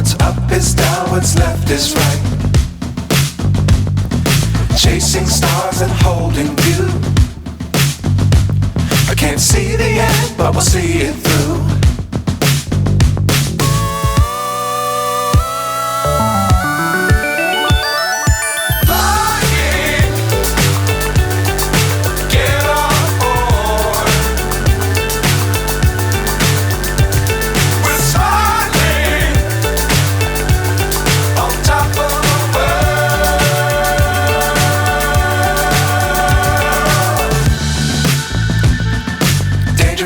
What's up is down, what's left is right. Chasing stars and holding you. I can't see the end, but we'll see it through.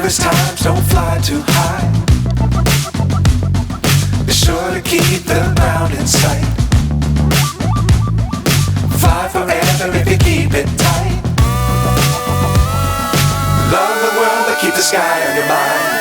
Times don't fly too high. Be sure to keep the ground in sight. Fly forever if you keep it tight. Love the world but keep the sky on your mind.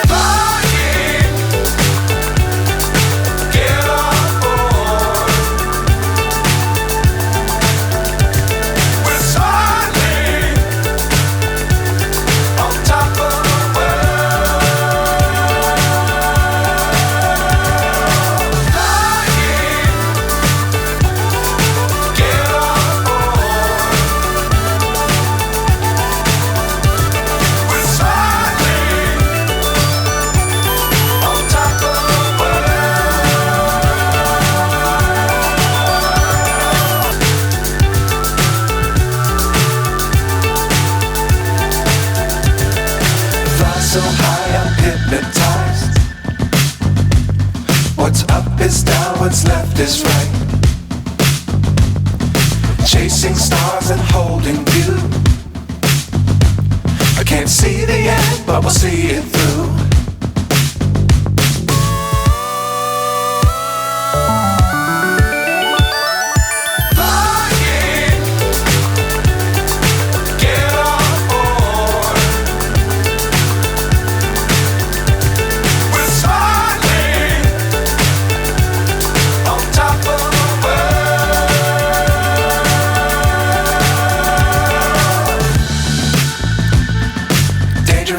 So high I'm hypnotized. What's up is down, what's left is right. Chasing stars and holding you. I can't see the end, but we'll see it through.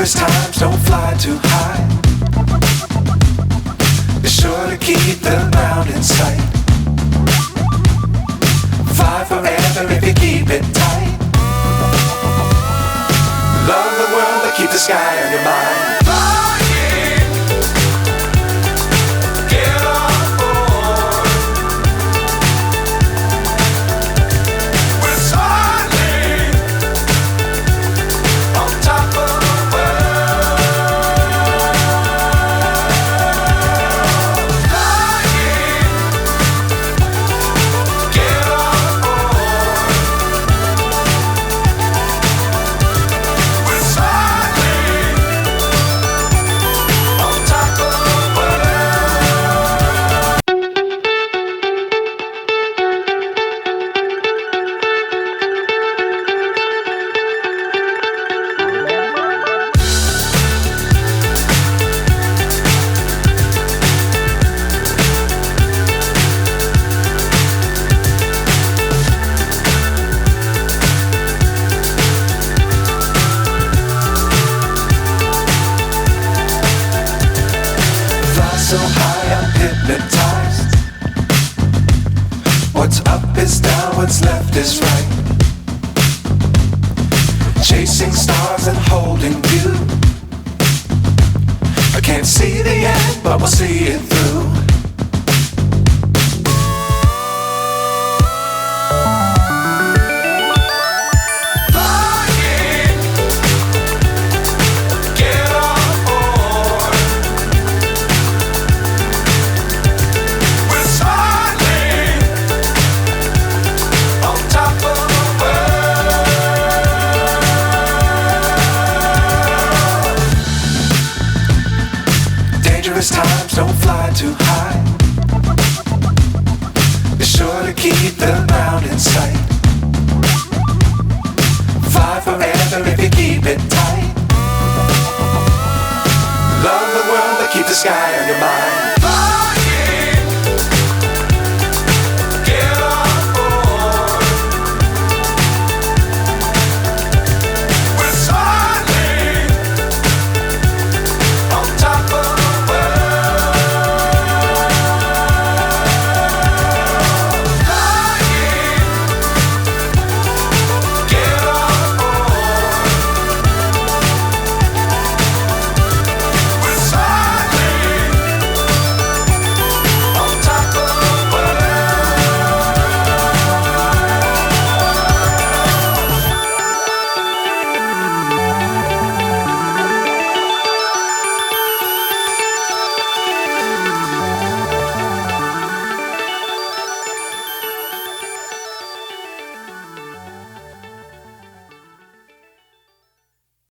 Times don't fly too high. Be sure to keep the ground in sight. Fly forever if you keep it tight. Love the world but keep the sky on your mind. So high I'm hypnotized. What's up is down, what's left is right. Chasing stars and holding you. I can't see the end, but we'll see it through. Times don't fly too high. Be sure to keep the ground in sight. Fly forever if you keep it tight. Love the world but keep the sky on your mind.